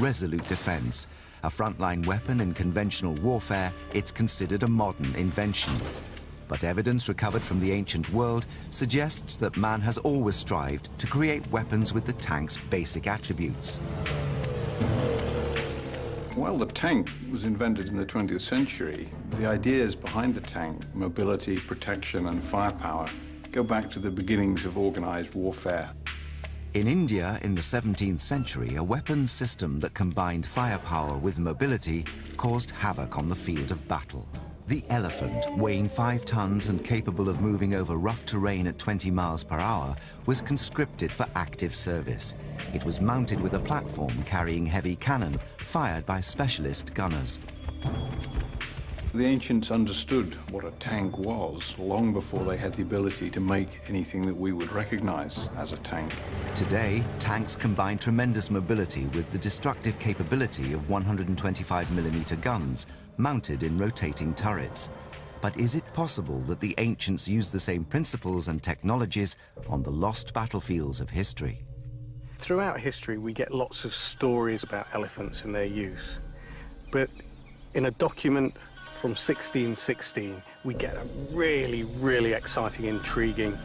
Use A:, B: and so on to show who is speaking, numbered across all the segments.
A: resolute defense. A frontline weapon in conventional warfare, it's considered a modern invention. But evidence recovered from the ancient world suggests that man has always strived to create weapons with the tank's basic attributes.
B: While the tank was invented in the 20th century, the ideas behind the tank, mobility, protection, and firepower, go back to the beginnings of organized warfare.
A: In India, in the 17th century, a weapons system that combined firepower with mobility caused havoc on the field of battle. The elephant, weighing 5 tons and capable of moving over rough terrain at 20 miles per hour, was conscripted for active service. It was mounted with a platform carrying heavy cannon, fired by specialist gunners.
B: The ancients understood what a tank was long before they had the ability to make anything that we would recognize as a tank.
A: Today, tanks combine tremendous mobility with the destructive capability of 125mm guns, mounted in rotating turrets. But is it possible that the ancients used the same principles and technologies on the lost battlefields of history?
C: Throughout history, we get lots of stories about elephants and their use. But in a document from 1616, we get a really, really exciting, intriguing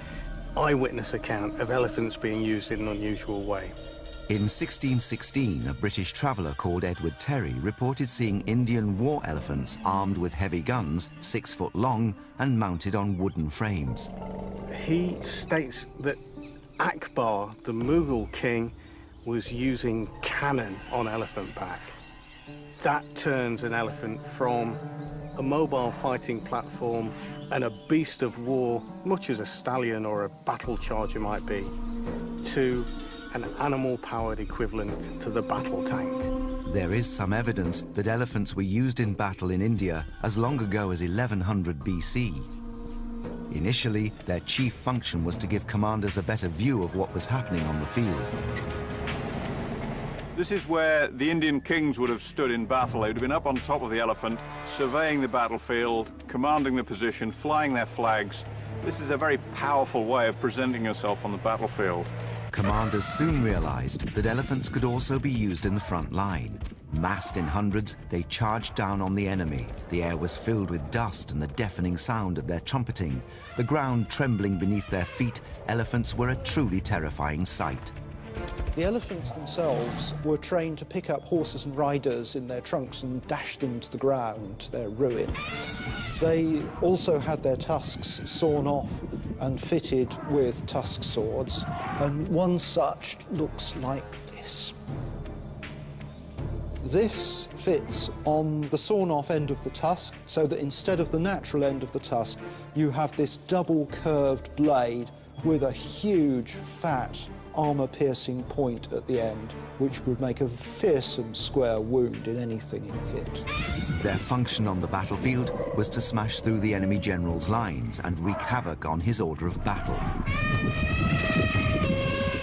C: eyewitness account of elephants being used in an unusual way.
A: In 1616, a British traveller called Edward Terry reported seeing Indian war elephants armed with heavy guns, 6 foot long, and mounted on wooden frames.
C: He states that Akbar, the Mughal king, was using cannon on elephant back. That turns an elephant from a mobile fighting platform and a beast of war, much as a stallion or a battle charger might be, to an animal-powered equivalent to the battle tank.
A: There is some evidence that elephants were used in battle in India as long ago as 1100 BC. Initially, their chief function was to give commanders a better view of what was happening on the field.
B: This is where the Indian kings would have stood in battle. They would have been up on top of the elephant, surveying the battlefield, commanding the position, flying their flags. This is a very powerful way of presenting yourself on the battlefield.
A: Commanders soon realized that elephants could also be used in the front line. Massed in hundreds, they charged down on the enemy. The air was filled with dust and the deafening sound of their trumpeting. The ground trembling beneath their feet, elephants were a truly terrifying sight.
D: The elephants themselves were trained to pick up horses and riders in their trunks and dash them to the ground, to their ruin. They also had their tusks sawn off and fitted with tusk swords, and one such looks like this. This fits on the sawn-off end of the tusk, so that instead of the natural end of the tusk, you have this double-curved blade with a huge, fat, armour-piercing point at the end, which would make a fearsome square wound in anything it hit.
A: Their function on the battlefield was to smash through the enemy general's lines and wreak havoc on his order of battle.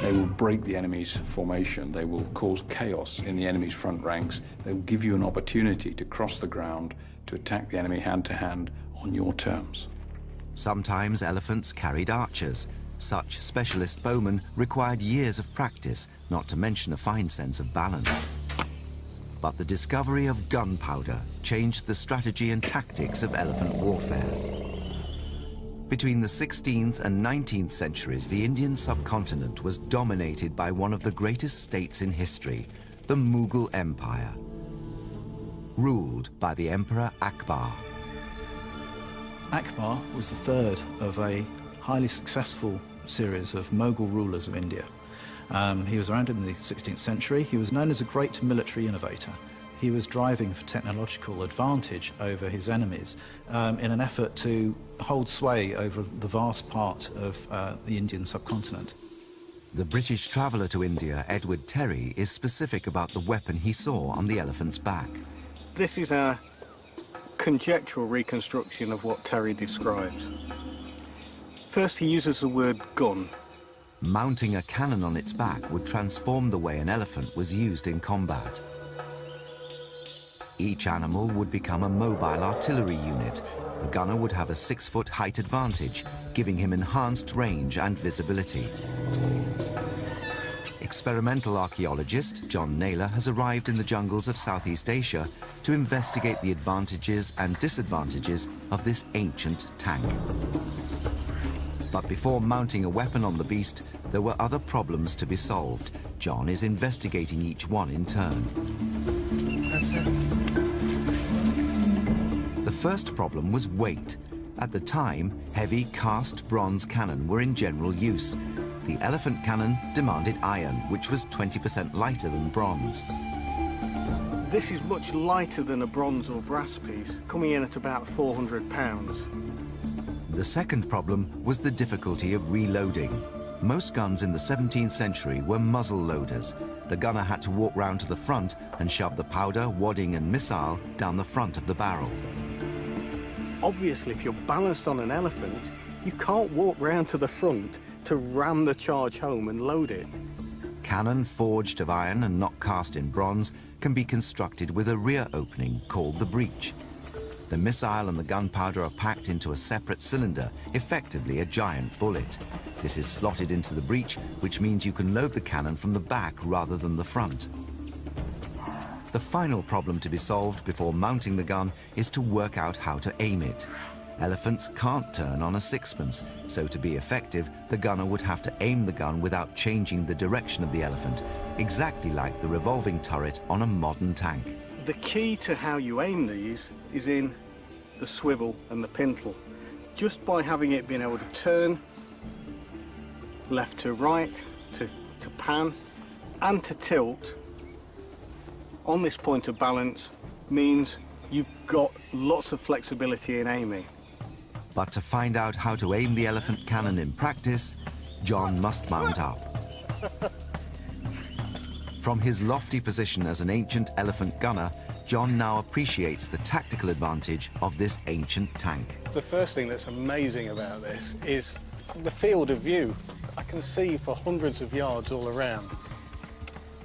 B: They will break the enemy's formation. They will cause chaos in the enemy's front ranks. They will give you an opportunity to cross the ground, to attack the enemy hand-to-hand on your terms.
A: Sometimes elephants carried archers. Such specialist bowmen required years of practice, not to mention a fine sense of balance. But the discovery of gunpowder changed the strategy and tactics of elephant warfare. Between the 16th and 19th centuries, the Indian subcontinent was dominated by one of the greatest states in history, the Mughal Empire, ruled by the Emperor Akbar.
E: Akbar was the third of a highly successful series of Mughal rulers of India. He was around in the 16th century. He was known as a great military innovator. He was driving for technological advantage over his enemies in an effort to hold sway over the vast part of the Indian subcontinent.
A: The British traveller to India, Edward Terry, is specific about the weapon he saw on the elephant's back.
C: This is a conjectural reconstruction of what Terry describes. First, he uses the word gun.
A: Mounting a cannon on its back would transform the way an elephant was used in combat. Each animal would become a mobile artillery unit. The gunner would have a 6-foot height advantage, giving him enhanced range and visibility. experimental archaeologist John Naylor has arrived in the jungles of Southeast Asia to investigate the advantages and disadvantages of this ancient tank. But before mounting a weapon on the beast, there were other problems to be solved. John is investigating each one in turn.
C: That's it.
A: The first problem was weight. At the time, heavy cast bronze cannon were in general use. The elephant cannon demanded iron, which was 20% lighter than bronze.
C: This is much lighter than a bronze or brass piece, coming in at about 400 pounds.
A: The second problem was the difficulty of reloading. Most guns in the 17th century were muzzle loaders. The gunner had to walk round to the front and shove the powder, wadding and missile down the front of the barrel.
C: Obviously, if you're balanced on an elephant, you can't walk round to the front to ram the charge home and load it.
A: Cannon forged of iron and not cast in bronze can be constructed with a rear opening called the breech. The missile and the gunpowder are packed into a separate cylinder, effectively a giant bullet. This is slotted into the breech, which means you can load the cannon from the back rather than the front. The final problem to be solved before mounting the gun is to work out how to aim it. Elephants can't turn on a sixpence, so to be effective, the gunner would have to aim the gun without changing the direction of the elephant, exactly like the revolving turret on a modern tank.
C: The key to how you aim these is in the swivel and the pintle. Just by having it being able to turn left to right, to pan, and to tilt on this point of balance means you've got lots of flexibility in aiming.
A: But to find out how to aim the elephant cannon in practice, John must mount up. From his lofty position as an ancient elephant gunner, John now appreciates the tactical advantage of this ancient tank.
C: The first thing that's amazing about this is the field of view. I can see for hundreds of yards all around.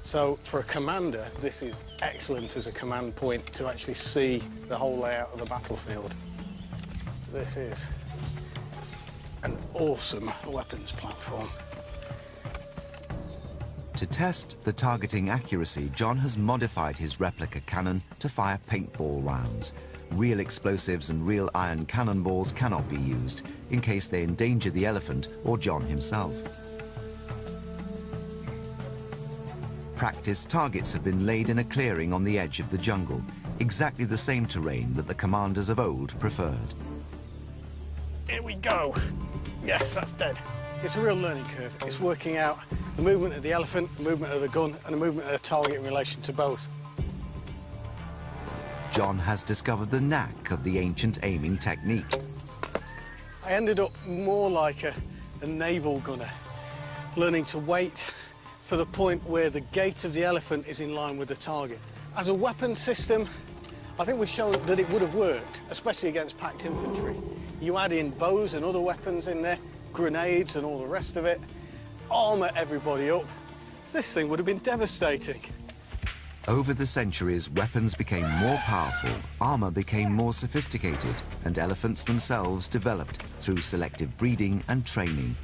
C: So for a commander, this is excellent as a command point to actually see the whole layout of the battlefield. This is an awesome weapons platform.
A: To test the targeting accuracy, John has modified his replica cannon to fire paintball rounds. Real explosives and real iron cannonballs cannot be used in case they endanger the elephant or John himself. Practice targets have been laid in a clearing on the edge of the jungle, exactly the same terrain that the commanders of old preferred.
C: Here we go. Yes, that's dead. It's a real learning curve. It's working out the movement of the elephant, the movement of the gun, and the movement of the target in relation to both.
A: John has discovered the knack of the ancient aiming technique.
C: I ended up more like a naval gunner, learning to wait for the point where the gait of the elephant is in line with the target. As a weapon system, I think we've shown that it would have worked, especially against packed infantry. You add in bows and other weapons in there, grenades and all the rest of it, armour everybody up. This thing would have been devastating.
A: Over the centuries, weapons became more powerful, armour became more sophisticated, and elephants themselves developed through selective breeding and training.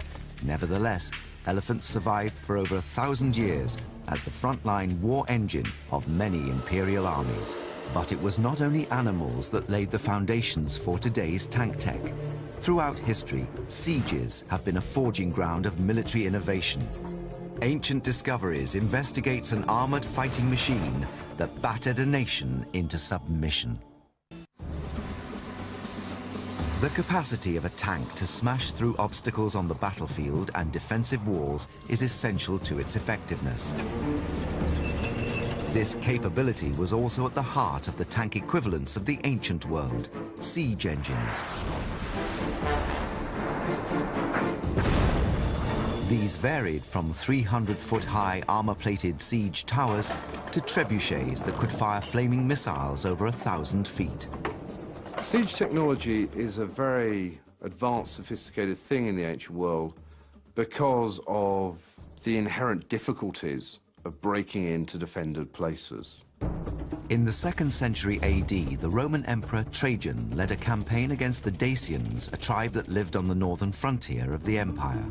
A: Nevertheless, elephants survived for over 1,000 years as the frontline war engine of many imperial armies. But it was not only animals that laid the foundations for today's tank tech. Throughout history, sieges have been a forging ground of military innovation. Ancient Discoveries investigates an armored fighting machine that battered a nation into submission. The capacity of a tank to smash through obstacles on the battlefield and defensive walls is essential to its effectiveness. This capability was also at the heart of the tank equivalents of the ancient world, siege engines. These varied from 300-foot-high armor-plated siege towers to trebuchets that could fire flaming missiles over 1,000 feet.
F: Siege technology is a very advanced, sophisticated thing in the ancient world because of the inherent difficulties of breaking into defended places.
A: In the 2nd century AD, the Roman Emperor Trajan led a campaign against the Dacians, a tribe that lived on the northern frontier of the empire.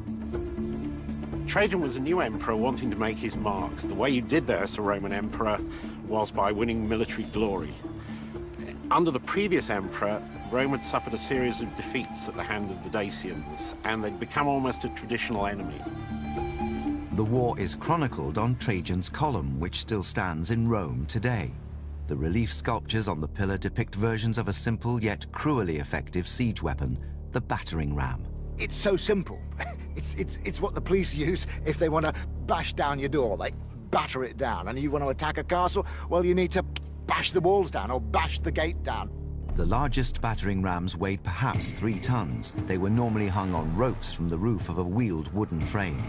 G: Trajan was a new emperor wanting to make his mark. The way you did that as a Roman emperor was by winning military glory. Under the previous emperor, Rome had suffered a series of defeats at the hand of the Dacians, and they'd become almost a traditional enemy.
A: The war is chronicled on Trajan's column, which still stands in Rome today. The relief sculptures on the pillar depict versions of a simple yet cruelly effective siege weapon, the battering ram.
H: It's so simple. It's what the police use if they want to bash down your door. They batter it down. And you want to attack a castle, well, you need to bash the walls down or bash the gate down.
A: The largest battering rams weighed perhaps 3 tons. They were normally hung on ropes from the roof of a wheeled wooden frame.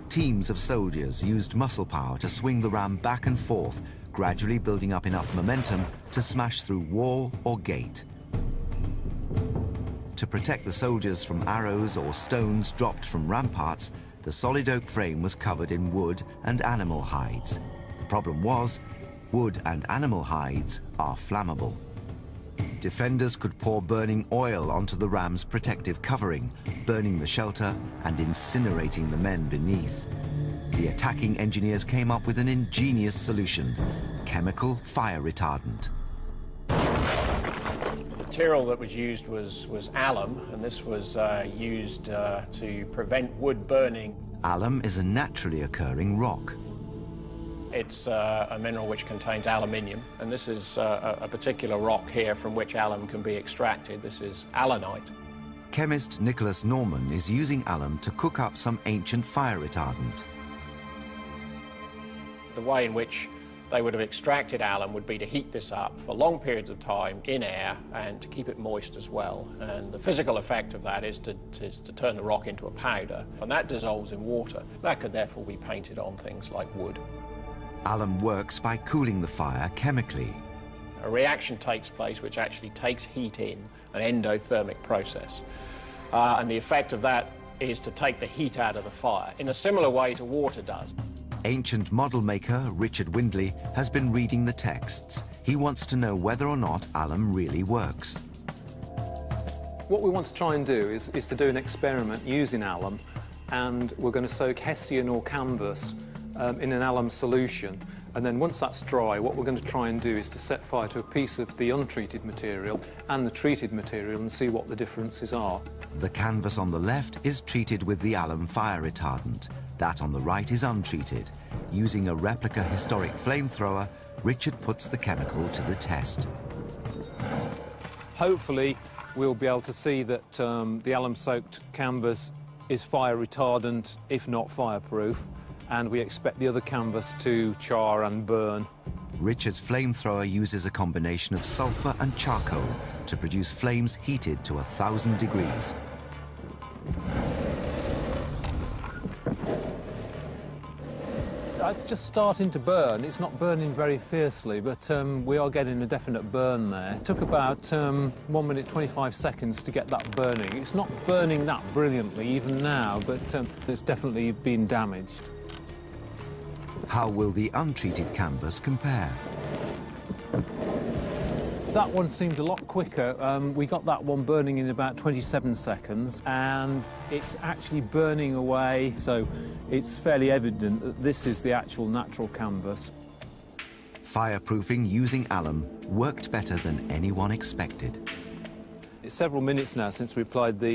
A: Teams of soldiers used muscle power to swing the ram back and forth, gradually building up enough momentum to smash through wall or gate. To protect the soldiers from arrows or stones dropped from ramparts, the solid oak frame was covered in wood and animal hides. The problem was, wood and animal hides are flammable. Defenders could pour burning oil onto the ram's protective covering, burning the shelter and incinerating the men beneath. The attacking engineers came up with an ingenious solution: chemical fire retardant.
I: The material that was used was alum, and this was used to prevent wood burning.
A: Alum is a naturally occurring rock.
I: It's a mineral which contains aluminium, and this is a particular rock here from which alum can be extracted. This is alunite.
A: Chemist Nicholas Norman is using alum to cook up some ancient fire retardant.
I: The way in which they would have extracted alum would be to heat this up for long periods of time in air and to keep it moist as well. And the physical effect of that is to turn the rock into a powder, and that dissolves in water. That could therefore be painted on things like wood.
A: Alum works by cooling the fire chemically.
I: A reaction takes place which actually takes heat in, an endothermic process. And the effect of that is to take the heat out of the fire, in a similar way to water does.
A: Ancient model maker Richard Windley has been reading the texts. He wants to know whether or not alum really works.
J: What we want to try and do is to do an experiment using alum, and we're going to soak hessian or canvas in an alum solution, and then once that's dry, what we're going to try and do is to set fire to a piece of the untreated material and the treated material and see what the differences are.
A: The canvas on the left is treated with the alum fire retardant. That on the right is untreated. Using a replica historic flamethrower, Richard puts the chemical to the test.
J: Hopefully we'll be able to see that the alum-soaked canvas is fire retardant, if not fireproof, and we expect the other canvas to char and burn.
A: Richard's flamethrower uses a combination of sulfur and charcoal to produce flames heated to 1,000 degrees.
J: It's just starting to burn. It's not burning very fiercely, but we are getting a definite burn there. It took about 1 minute 25 seconds to get that burning. It's not burning that brilliantly even now, but it's definitely been damaged.
A: How will the untreated canvas compare?
J: That one seemed a lot quicker. We got that one burning in about 27 seconds, and it's actually burning away, so it's fairly evident that this is the actual natural canvas.
A: Fireproofing using alum worked better than anyone expected.
J: It's several minutes now since we applied the